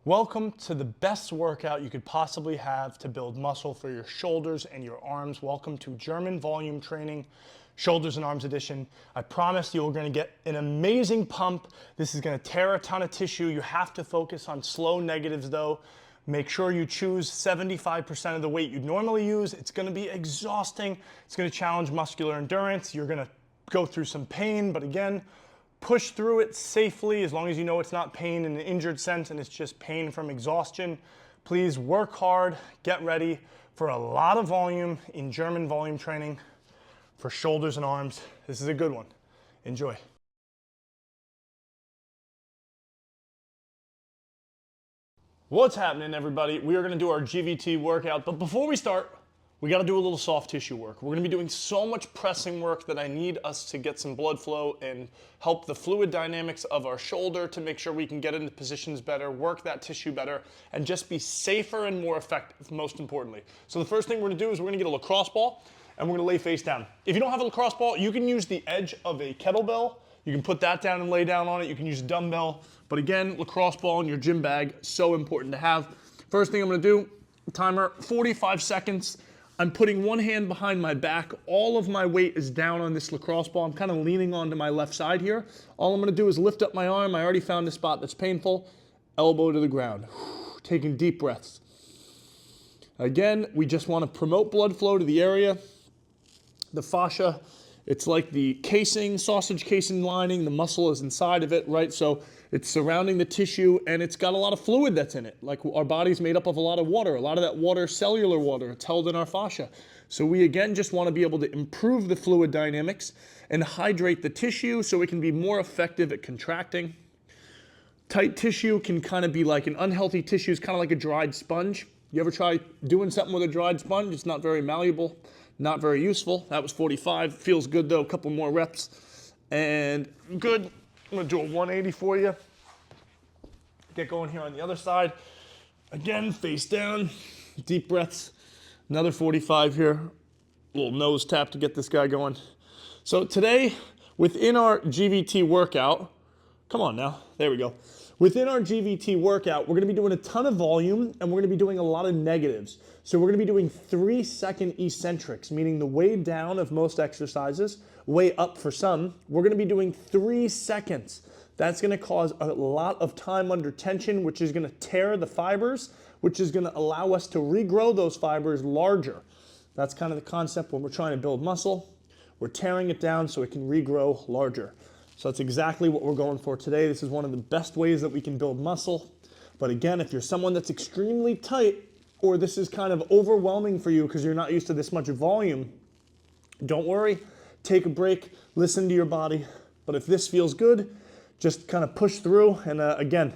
Welcome to the best workout you could possibly have to build muscle for your shoulders and your arms. Welcome to German volume training, shoulders and arms edition. I promise you're going to get an amazing pump. This is going to tear a ton of tissue. You have to focus on slow negatives though. Make sure you choose 75% of the weight you'd normally use. It's going to be exhausting. It's going to challenge muscular endurance. You're going to go through some pain, but again, push through it safely as long as you know it's not pain in an injured sense and it's just pain from exhaustion. Please work hard, get ready for a lot of volume in German volume training for shoulders and arms. This is a good one. Enjoy. What's happening, everybody? We are going to do our GVT workout, but before we start, we got to do a little soft tissue work. We're going to be doing so much pressing work that I need us to get some blood flow and help the fluid dynamics of our shoulder to make sure we can get into positions better, work that tissue better, and just be safer and more effective, most importantly. So the first thing we're going to do is we're going to get a lacrosse ball and we're going to lay face down. If you don't have a lacrosse ball, you can use the edge of a kettlebell. You can put that down and lay down on it. You can use a dumbbell. But again, lacrosse ball in your gym bag, so important to have. First thing I'm going to do, timer, 45 seconds. I'm putting one hand behind my back. All of my weight is down on this lacrosse ball. I'm kind of leaning onto my left side here. All I'm going to do is lift up my arm. I already found a spot that's painful. Elbow to the ground. Taking deep breaths. Again, we just want to promote blood flow to the area. The fascia, it's like the casing, sausage casing lining. The muscle is inside of it, right? So it's surrounding the tissue and it's got a lot of fluid that's in it. Like our body's made up of a lot of water. A lot of that water, cellular water, it's held in our fascia. So we again just want to be able to improve the fluid dynamics and hydrate the tissue so it can be more effective at contracting. Tight tissue can kind of be like an unhealthy tissue, is kind of like a dried sponge. You ever try doing something with a dried sponge? It's not very malleable, not very useful. That was 45. Feels good though, a couple more reps. And good. I'm gonna do a 180 for you. Get going here on the other side. Again, face down, deep breaths. Another 45 here. Little nose tap to get this guy going. So today, within our GVT workout, come on now, there we go. Within our GVT workout, we're gonna be doing a ton of volume and we're gonna be doing a lot of negatives. So we're gonna be doing 3-second eccentrics, meaning the way down of most exercises, way up for some, we're gonna be doing 3 seconds. That's gonna cause a lot of time under tension, which is gonna tear the fibers, which is gonna allow us to regrow those fibers larger. That's kind of the concept when we're trying to build muscle. We're tearing it down so it can regrow larger. So that's exactly what we're going for today. This is one of the best ways that we can build muscle. But again, if you're someone that's extremely tight, or this is kind of overwhelming for you because you're not used to this much volume, don't worry. Take a break, listen to your body. But if this feels good, just kind of push through. And again,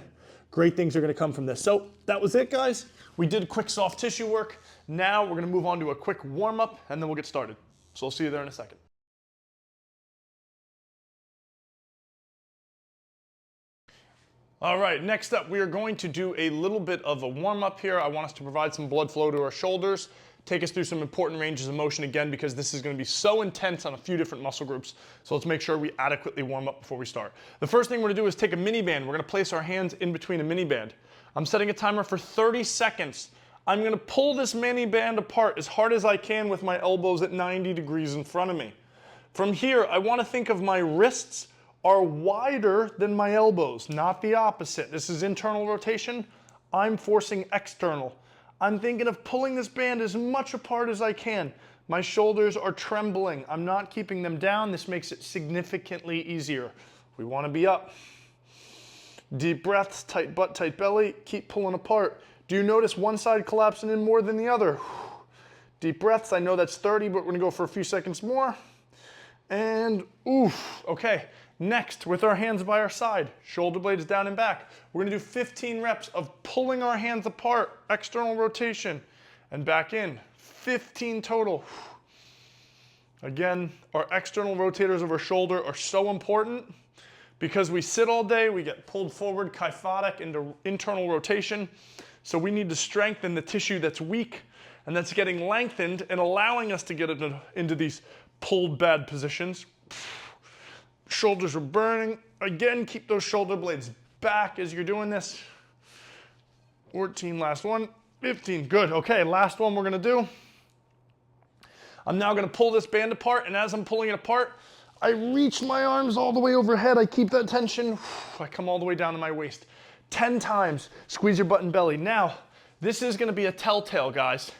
great things are going to come from this. So that was it, guys. We did quick soft tissue work. Now we're going to move on to a quick warm up and then we'll get started. So I'll see you there in a second. All right, next up, we are going to do a little bit of a warm-up here. I want us to provide some blood flow to our shoulders, take us through some important ranges of motion again, because this is going to be so intense on a few different muscle groups. So let's make sure we adequately warm up before we start. The first thing we're going to do is take a mini band. We're going to place our hands in between a mini band. I'm setting a timer for 30 seconds. I'm going to pull this mini band apart as hard as I can with my elbows at 90 degrees in front of me. From here, I want to think of my wrists are wider than my elbows, not the opposite. This is internal rotation. I'm forcing external. I'm thinking of pulling this band as much apart as I can. My shoulders are trembling. I'm not keeping them down. This makes it significantly easier. We want to be up. Deep breaths, tight butt, tight belly. Keep pulling apart. Do you notice one side collapsing in more than the other? Deep breaths. I know that's 30, but we're going to go for a few seconds more. And oof, okay. Next, with our hands by our side, shoulder blades down and back, we're gonna do 15 reps of pulling our hands apart, external rotation, and back in. 15 total. Again, our external rotators of our shoulder are so important because we sit all day, we get pulled forward, kyphotic into internal rotation. So we need to strengthen the tissue that's weak and that's getting lengthened and allowing us to get into these pulled bad positions. Shoulders are burning. Again, keep those shoulder blades back as you're doing this. 14, last one, 15, good. Okay, last one we're gonna do. I'm now gonna pull this band apart, and as I'm pulling it apart, I reach my arms all the way overhead. I keep that tension. I come all the way down to my waist. 10 times, squeeze your butt and belly. Now, this is gonna be a telltale, guys.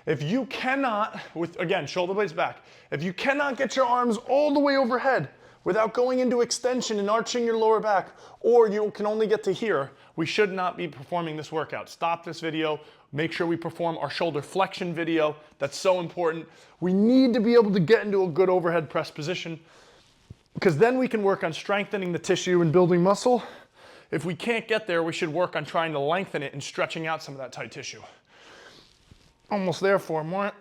If you cannot, again, shoulder blades back, if you cannot get your arms all the way overhead without going into extension and arching your lower back, or you can only get to here, we should not be performing this workout. Stop this video. Make sure we perform our shoulder flexion video. That's so important. We need to be able to get into a good overhead press position, because then we can work on strengthening the tissue and building muscle. If we can't get there, we should work on trying to lengthen it and stretching out some of that tight tissue. Almost there, 4 more.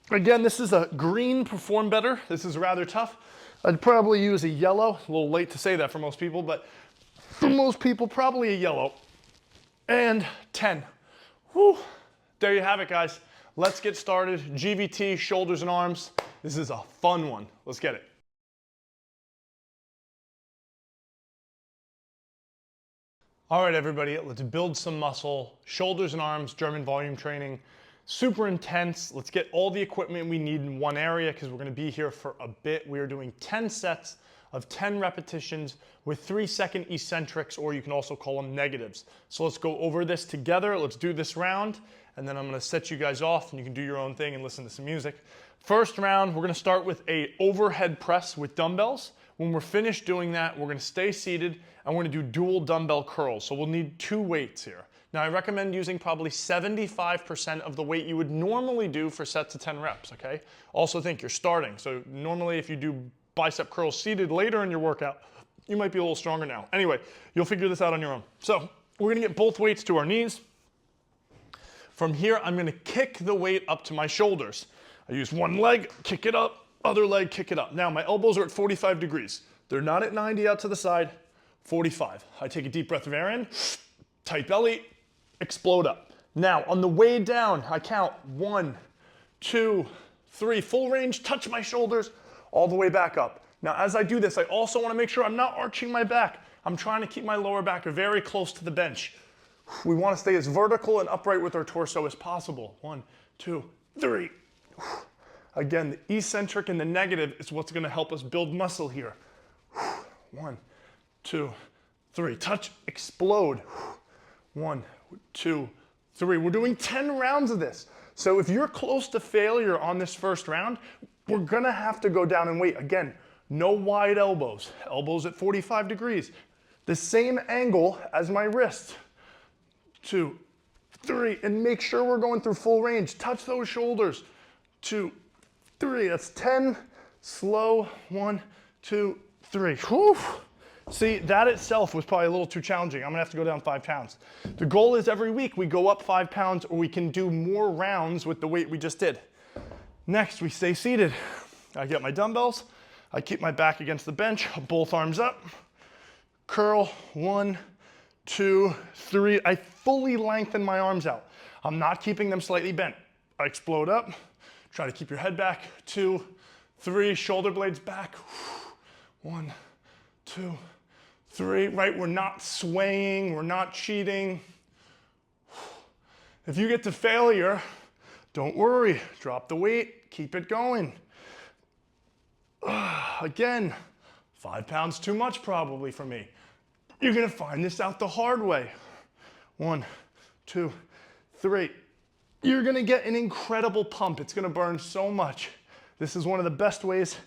Again, this is a green perform better. This is rather tough. I'd probably use a yellow. A little late to say that for most people, but for most people, probably a yellow. And 10. Whew. There you have it, guys. Let's get started. GVT, shoulders and arms. This is a fun one. Let's get it. All right, everybody, let's build some muscle. Shoulders and arms, German volume training. Super intense. Let's get all the equipment we need in one area because we're going to be here for a bit. We are doing 10 sets of 10 repetitions with 3-second eccentrics, or you can also call them negatives. So let's go over this together. Let's do this round, and then I'm going to set you guys off, and you can do your own thing and listen to some music. First round, we're going to start with a overhead press with dumbbells. When we're finished doing that, we're going to stay seated, and we're going to do dual dumbbell curls. So we'll need 2 weights here. Now, I recommend using probably 75% of the weight you would normally do for sets of 10 reps, okay? Also think you're starting. So normally if you do bicep curls seated later in your workout, you might be a little stronger now. Anyway, you'll figure this out on your own. So we're gonna get both weights to our knees. From here, I'm gonna kick the weight up to my shoulders. I use one leg, kick it up, other leg, kick it up. Now, my elbows are at 45 degrees. They're not at 90 out to the side, 45. I take a deep breath of air in, tight belly, explode up. Now, on the way down, I count 1, 2, 3, full range, touch my shoulders, all the way back up. Now, as I do this, I also want to make sure I'm not arching my back. I'm trying to keep my lower back very close to the bench. We want to stay as vertical and upright with our torso as possible. 1, 2, 3. Again, the eccentric and the negative is what's going to help us build muscle here. 1, 2, 3. Touch, explode. 1, 2, 3. We're doing 10 rounds of this. So if you're close to failure on this first round, we're gonna have to go down in weight. Again, no wide elbows. Elbows at 45 degrees. The same angle as my wrist. 2, 3, and make sure we're going through full range. Touch those shoulders. 2, 3, that's 10. Slow, 1, 2, 3. Whew. See, that itself was probably a little too challenging. I'm gonna have to go down 5 pounds. The goal is every week we go up 5 pounds, or we can do more rounds with the weight we just did. Next, we stay seated. I get my dumbbells. I keep my back against the bench, both arms up. Curl, 1, 2, 3. I fully lengthen my arms out. I'm not keeping them slightly bent. I explode up. Try to keep your head back. 2, 3, shoulder blades back. 1, 2, 3, right? We're not swaying, we're not cheating. If you get to failure, don't worry, drop the weight, keep it going. Again, 5 pounds too much probably for me. You're gonna find this out the hard way. 1, 2, 3. You're gonna get an incredible pump. It's gonna burn so much. This is one of the best ways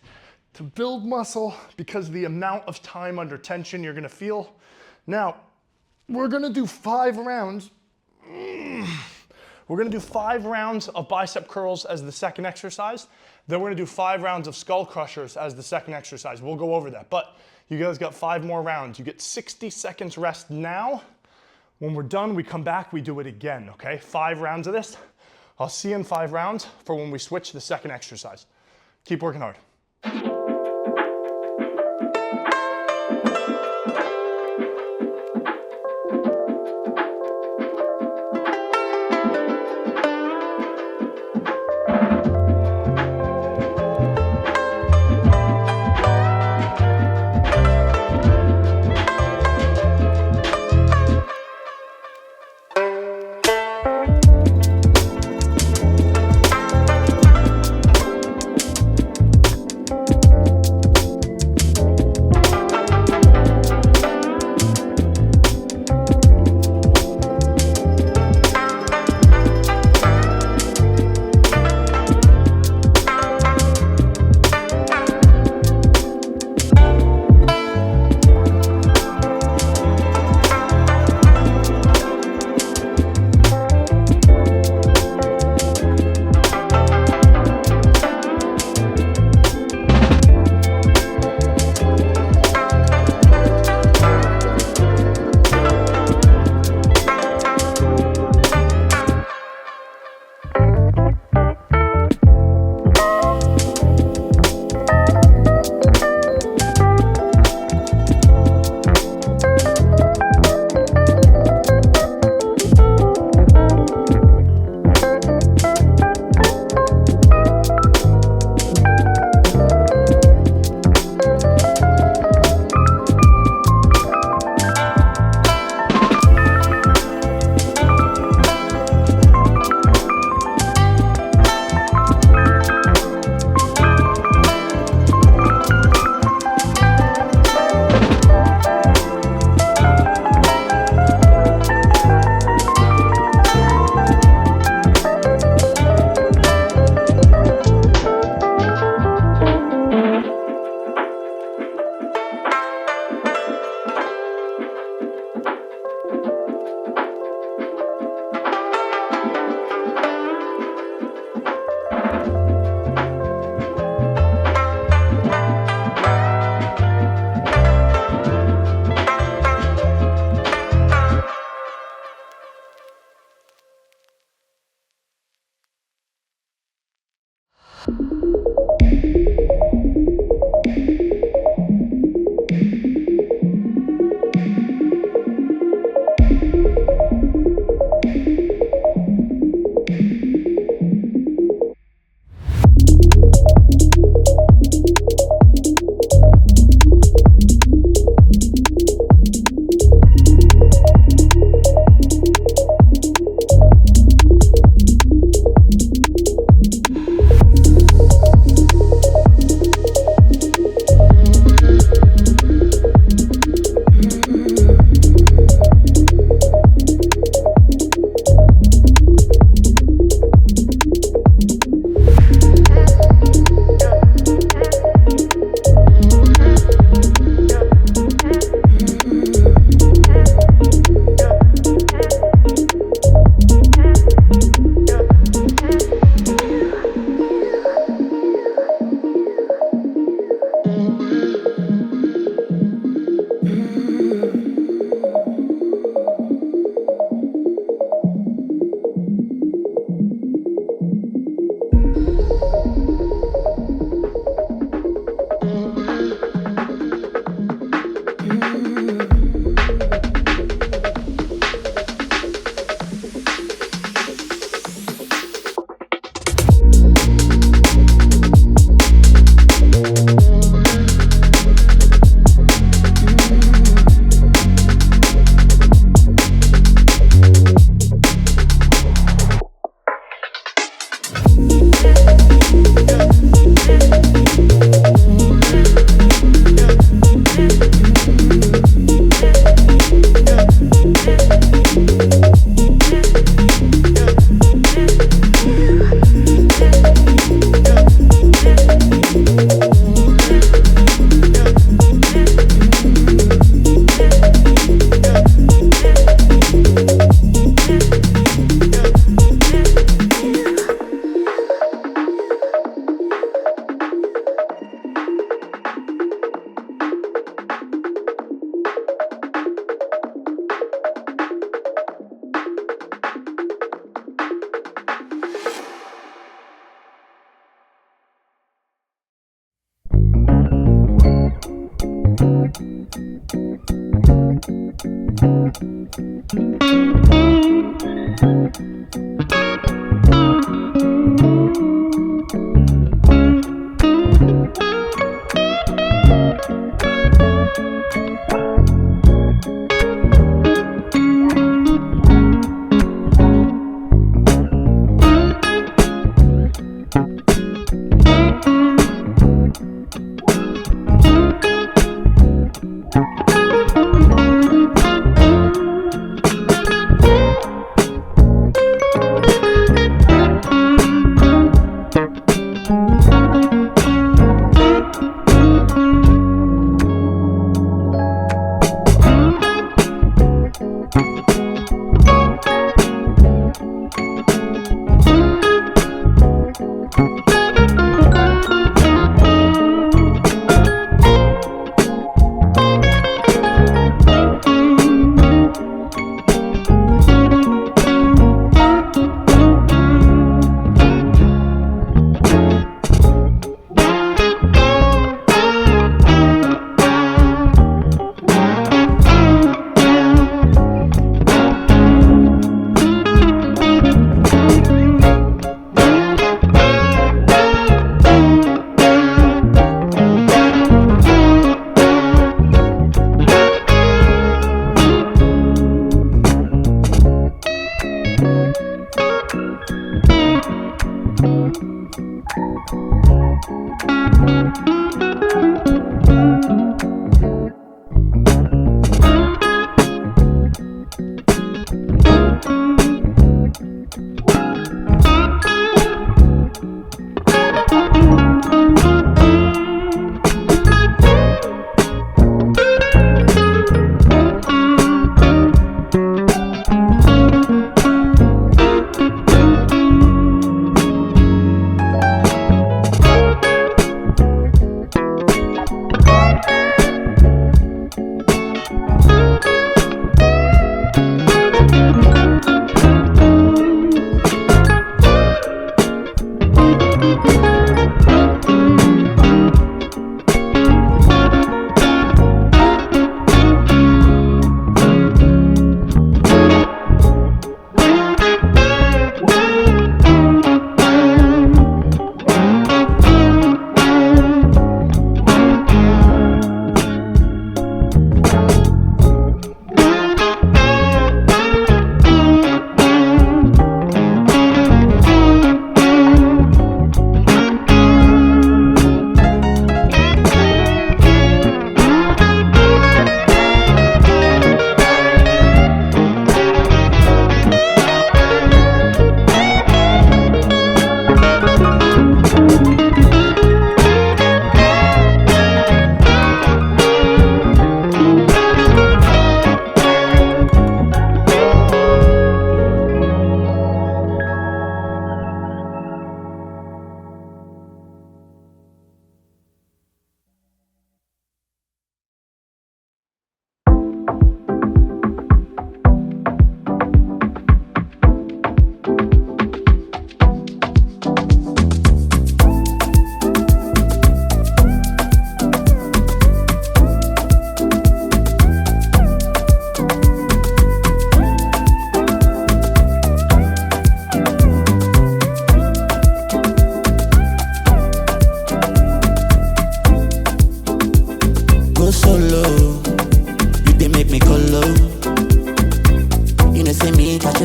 to build muscle because of the amount of time under tension you're gonna feel. Now, we're gonna do 5 rounds. We're gonna do 5 rounds of bicep curls as the second exercise. Then we're gonna do 5 rounds of skull crushers as the second exercise. We'll go over that, but you guys got 5 more rounds. You get 60 seconds rest now. When we're done, we come back, we do it again, okay? 5 rounds of this. I'll see you in 5 rounds for when we switch to the second exercise. Keep working hard.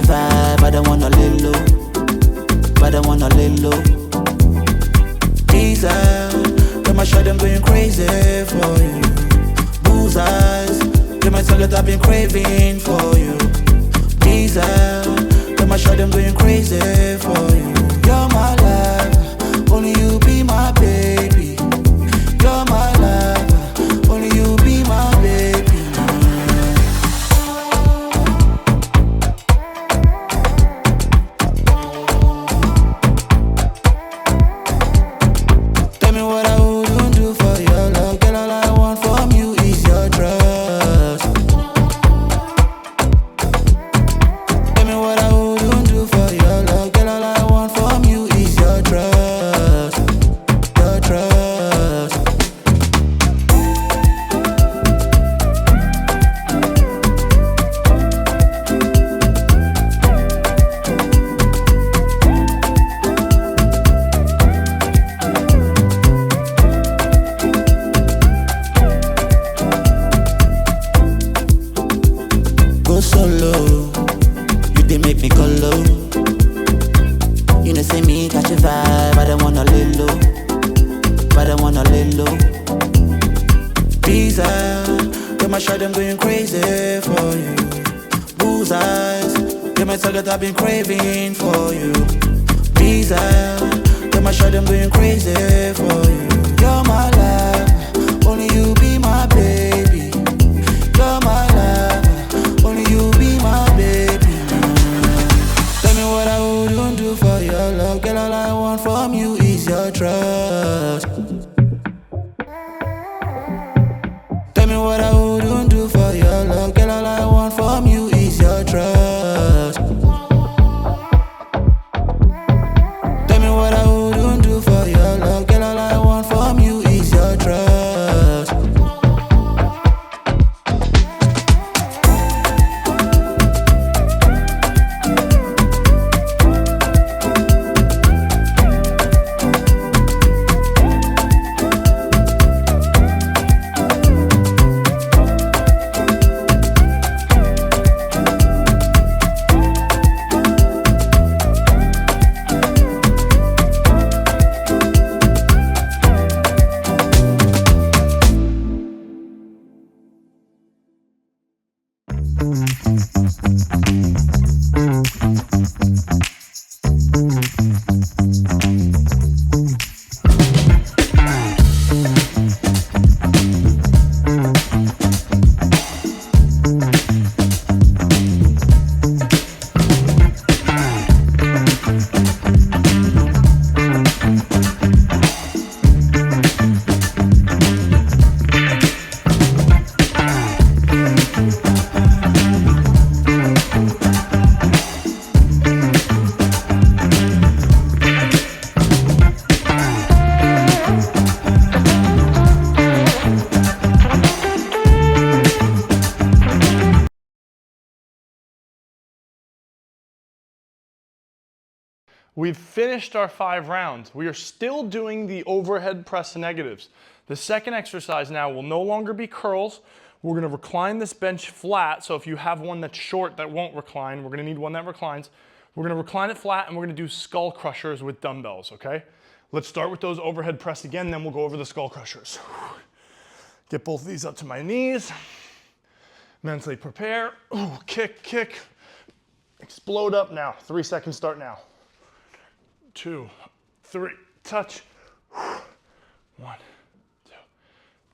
vibe, I don't wanna lay low, but I wanna lay low. Teaser, got my shot, I'm going crazy for you. Bull's eyes, get my target, I've been craving for you. Teaser, got my shot, I'm going crazy for you. You're my life, only you be my baby. You're my life, only you be my baby. Tell me what I wouldn't do for your love. Girl, all I want from you is your trust. Tell me what I wouldn't do for your love. Girl, all I want from you is your trust. Your trust. Go solo, you did make me go low. You know say me catch a vibe, I don't wanna lay low, but I wanna lay low. These eyes, get my shot, I'm going crazy for you. Bull's eyes, get my target, I've been craving for you. These eyes, get my shot, I'm going crazy for you. You're my life, only you be my baby. You're my life, only you be my baby. Tell me what I wouldn't do for your love. Girl, all I want from you is your trust. Tell me what I wouldn't do for your love. Girl, all I want from you is your trust. Tell me what I wouldn't do for your love. Girl, all I want from you is your trust. We've finished our 5 rounds. We are still doing the overhead press negatives. The second exercise now will no longer be curls. We're gonna recline this bench flat, so if you have one that's short that won't recline, we're gonna need one that reclines. We're gonna recline it flat and we're gonna do skull crushers with dumbbells, okay? Let's start with those overhead press again, then we'll go over the skull crushers. Get both of these up to my knees. Mentally prepare. Ooh, kick, kick. Explode up now. 3 seconds start now. 2, 3, touch. 1, 2,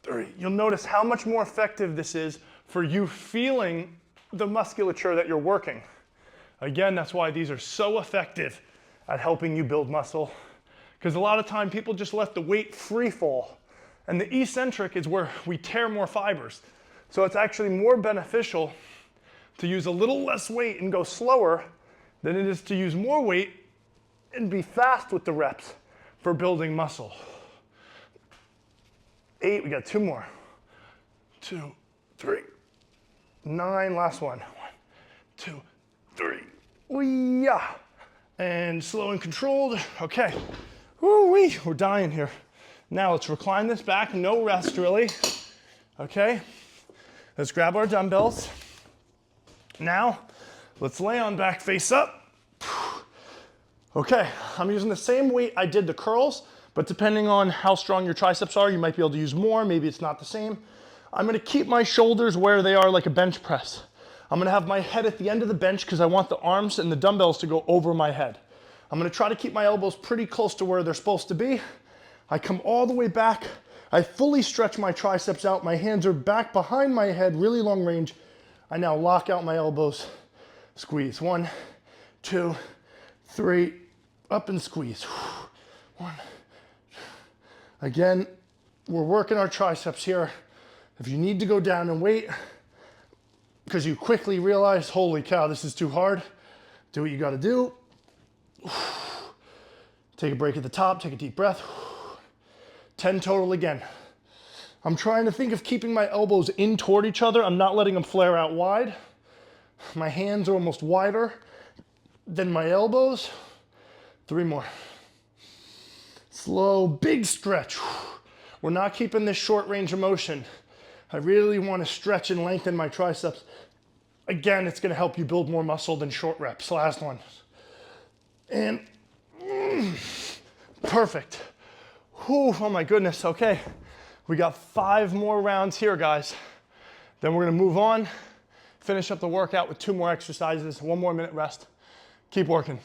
3. You'll notice how much more effective this is for you feeling the musculature that you're working. Again, that's why these are so effective at helping you build muscle. Because a lot of time people just let the weight free fall. And the eccentric is where we tear more fibers. So it's actually more beneficial to use a little less weight and go slower than it is to use more weight and be fast with the reps for building muscle. 8, we got 2 more. 2, 3, 9, last one. 1, 2, 3. Yeah. And slow and controlled. Okay. Woo-wee, we're dying here. Now let's recline this back, no rest really. Okay. Let's grab our dumbbells. Now, Let's lay on back face up. Okay, I'm using the same weight I did the curls, but depending on how strong your triceps are, you might be able to use more, maybe it's not the same. I'm gonna keep my shoulders where they are like a bench press. I'm gonna have my head at the end of the bench because I want the arms and the dumbbells to go over my head. I'm gonna try to keep my elbows pretty close to where they're supposed to be. I come all the way back. I fully stretch my triceps out. My hands are back behind my head, really long range. I now lock out my elbows, squeeze. 1, 2, 3, up and squeeze. 1. Again, we're working our triceps here. If you need to go down and wait, because you quickly realize, holy cow, this is too hard, do what you gotta do. Take a break at the top, take a deep breath. 10 total again. I'm trying to think of keeping my elbows in toward each other. I'm not letting them flare out wide. My hands are almost wider than my elbows. 3 more. Slow, big stretch. We're not keeping this short range of motion. I really want to stretch and lengthen my triceps. Again, it's going to help you build more muscle than short reps. Last one. And perfect. Whew, oh my goodness. Okay, we got 5 more rounds here, guys. Then we're going to move on, finish up the workout with 2 more exercises, 1 more minute rest. Keep working.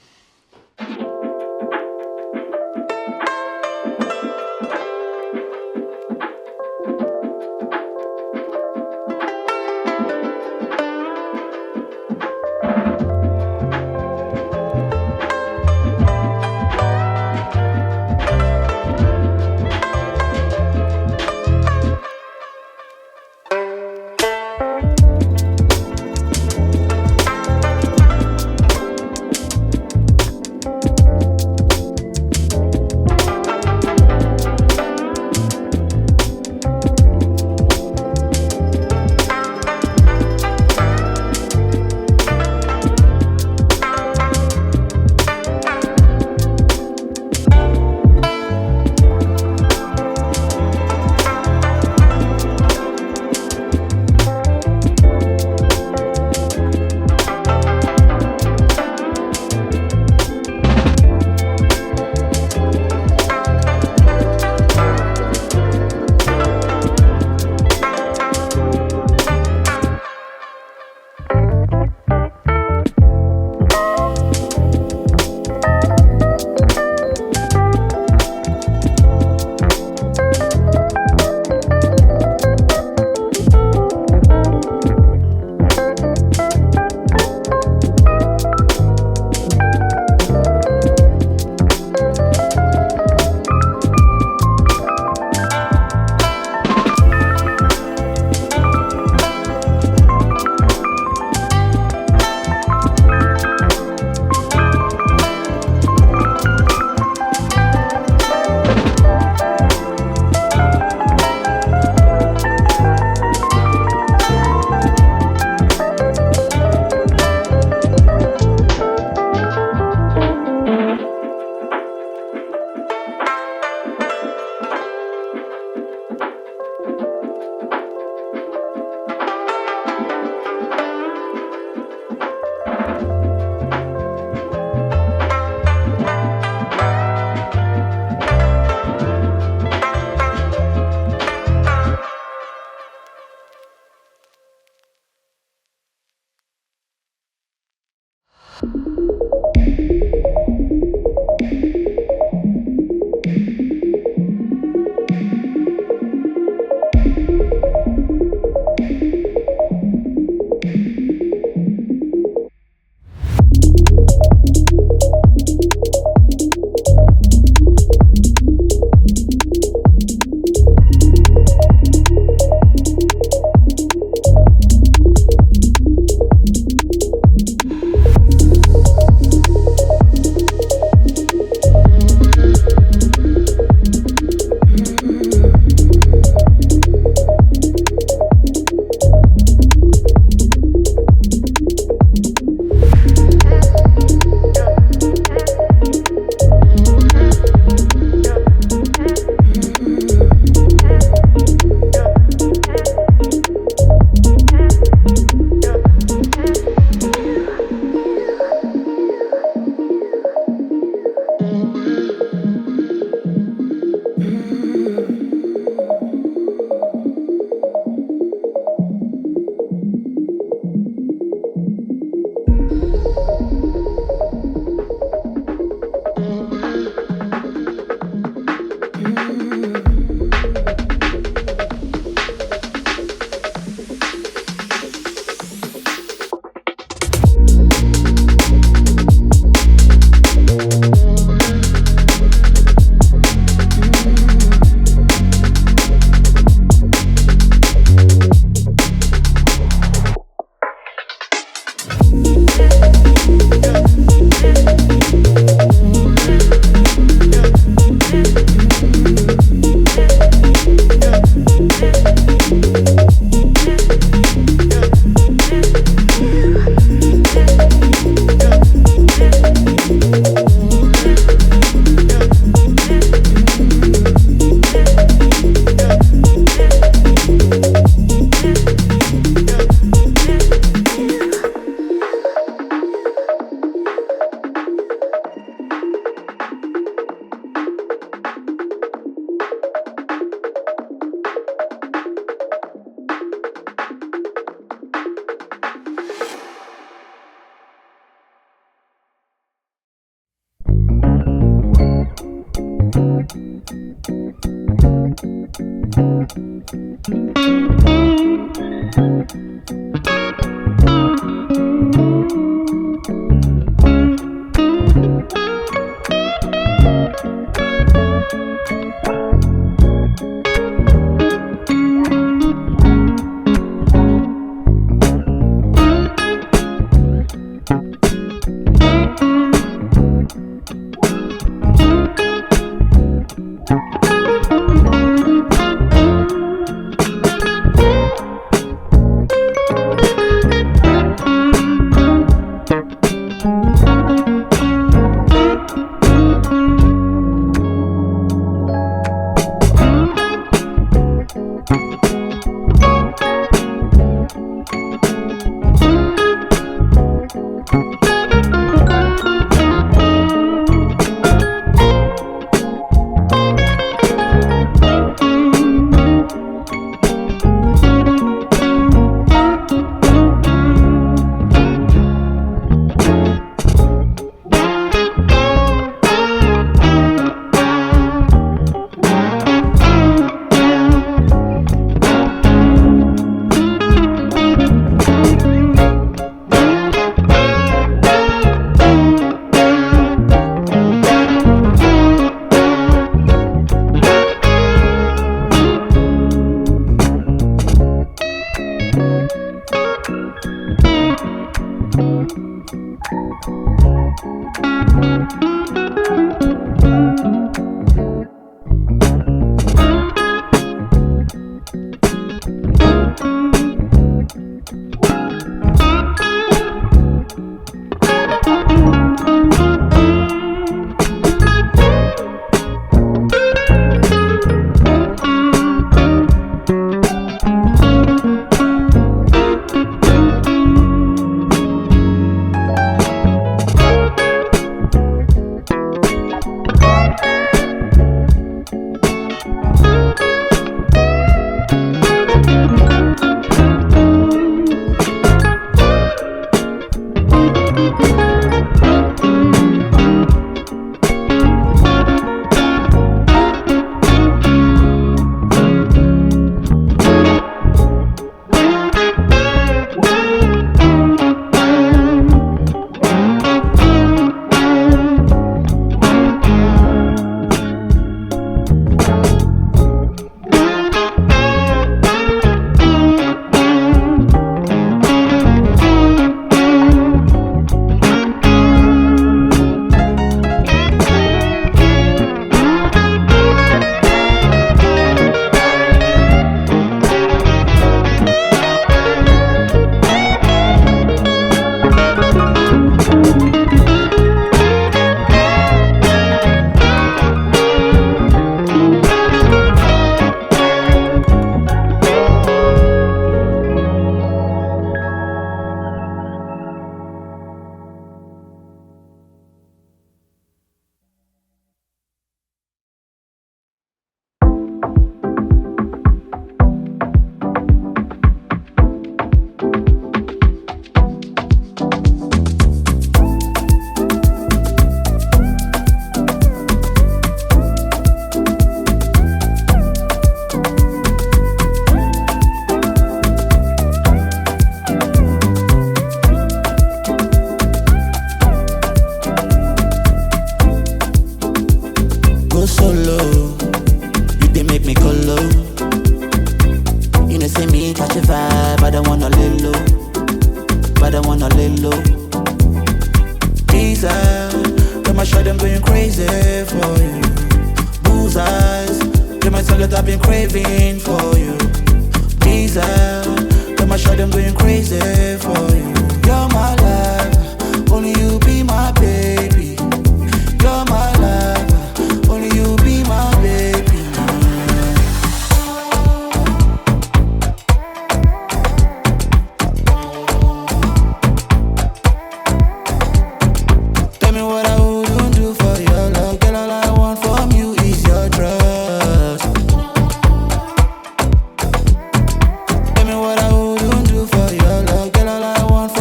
I want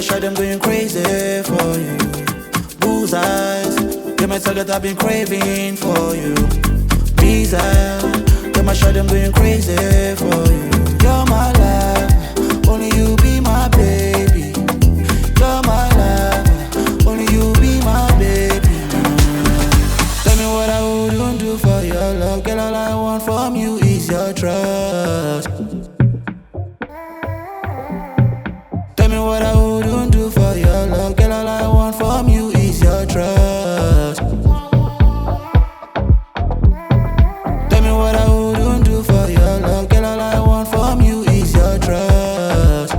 shot, I'm going crazy for you. Bullseyes, you're my target, I've been craving for you. Desire, you're my shot, I'm going crazy for you. You're my life, only you be my baby. You're my life, only you be my baby. Tell me what I wouldn't do for your love, girl. All I want from you is your trust. Tell me what I wouldn't do for your love, girl. All I want from you is your trust. Tell me what I wouldn't do for your love, girl. All I want from you is your trust.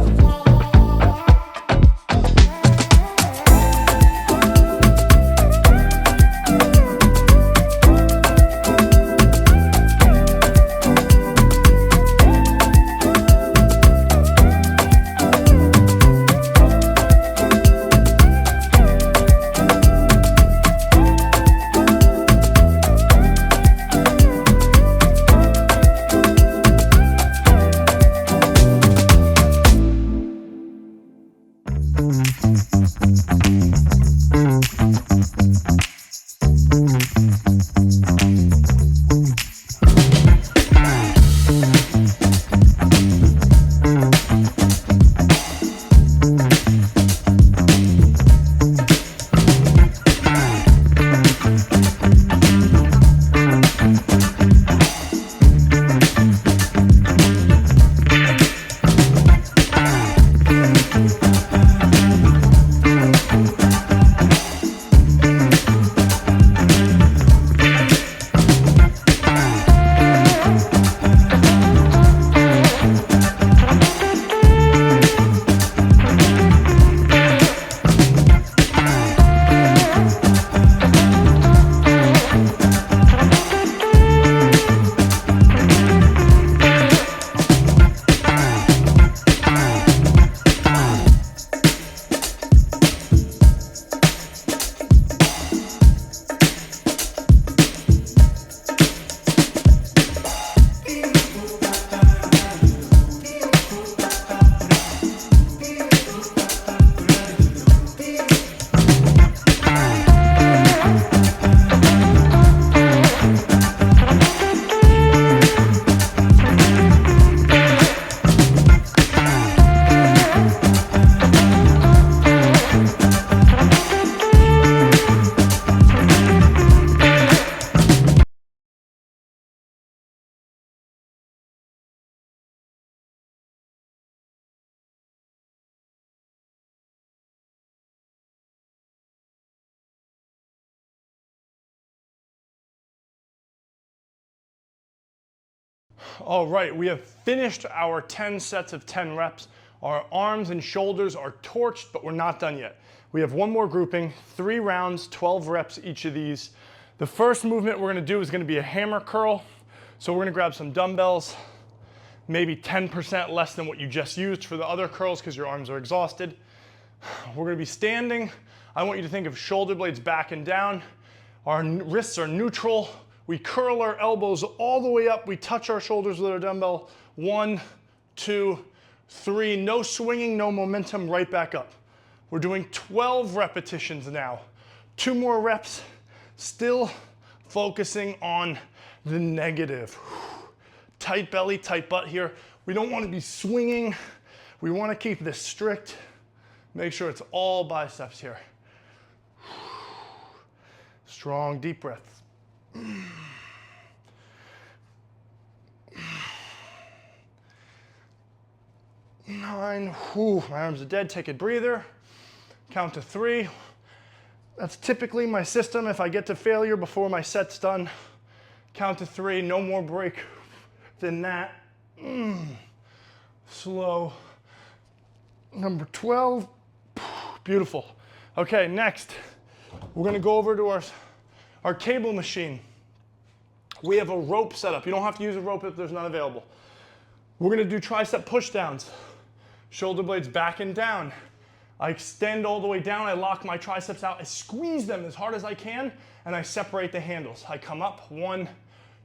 All right, we have finished our 10 sets of 10 reps. Our arms and shoulders are torched, but we're not done yet. We have one more grouping, 3 rounds, 12 reps each of these. The first movement we're gonna do is gonna be a hammer curl. So we're gonna grab some dumbbells, maybe 10% less than what you just used for the other curls because your arms are exhausted. We're gonna be standing. I want you to think of shoulder blades back and down. Our wrists are neutral. We curl our elbows all the way up. We touch our shoulders with our dumbbell. 1, 2, 3. No swinging, no momentum, right back up. We're doing 12 repetitions now. 2 more reps, still focusing on the negative. Tight belly, tight butt here. We don't want to be swinging. We want to keep this strict. Make sure it's all biceps here. Strong, deep breaths. 9, whew, my arms are dead. Take a breather. Count to 3. That's typically my system if I get to failure before my set's done. Count to 3, no more break than that. Slow. Number 12. Beautiful. Okay, next, we're gonna go over to our cable machine. We have a rope set up. You don't have to use a rope if there's none available. We're gonna do tricep pushdowns. Shoulder blades back and down. I extend all the way down, I lock my triceps out, I squeeze them as hard as I can, and I separate the handles. I come up, 1,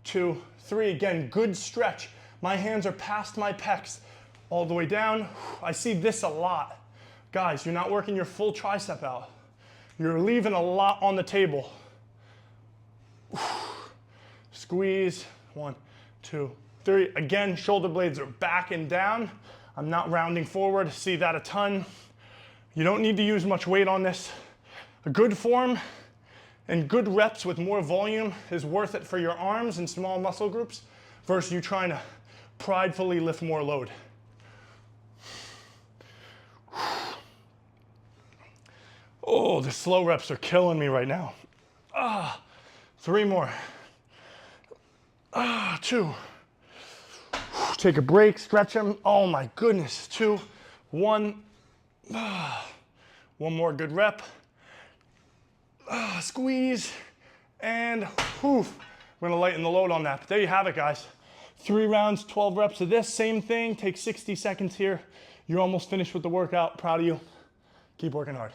2, 3. Again, good stretch. My hands are past my pecs. All the way down. I see this a lot. Guys, you're not working your full tricep out. You're leaving a lot on the table. Squeeze, 1, 2, 3. Again, shoulder blades are back and down. I'm not rounding forward, see that a ton. You don't need to use much weight on this. A good form and good reps with more volume is worth it for your arms and small muscle groups versus you trying to pridefully lift more load. Oh, the slow reps are killing me right now. 3 more. 2. Take a break, stretch them. Oh my goodness. 2, 1. 1 more good rep. Squeeze. And whew, I'm gonna lighten the load on that. But there you have it, guys. 3 rounds, 12 reps of this. Same thing, take 60 seconds here. You're almost finished with the workout. Proud of you. Keep working hard.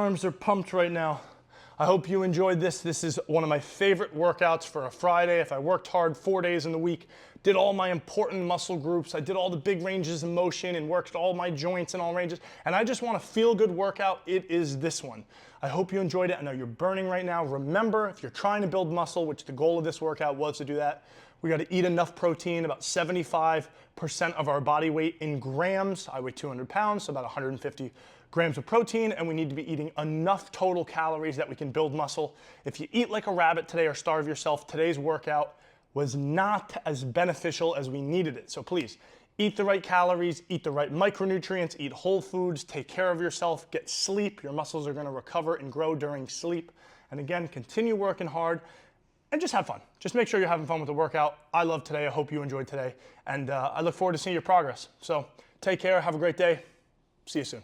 arms are pumped right now. I hope you enjoyed this. This is one of my favorite workouts for a Friday. If I worked hard 4 days in the week, did all my important muscle groups, I did all the big ranges of motion and worked all my joints in all ranges, and I just want a feel-good workout, it is this one. I hope you enjoyed it. I know you're burning right now. Remember, if you're trying to build muscle, which the goal of this workout was to do that, we got to eat enough protein, about 75% of our body weight in grams. I weigh 200 pounds, so about 150 grams of protein, and we need to be eating enough total calories that we can build muscle. If you eat like a rabbit today or starve yourself, today's workout was not as beneficial as we needed it. So please, eat the right calories, eat the right micronutrients, eat whole foods, take care of yourself, get sleep. Your muscles are gonna recover and grow during sleep. And again, continue working hard and just have fun. Just make sure you're having fun with the workout. I love today, I hope you enjoyed today. And I look forward to seeing your progress. So take care, have a great day. See you soon.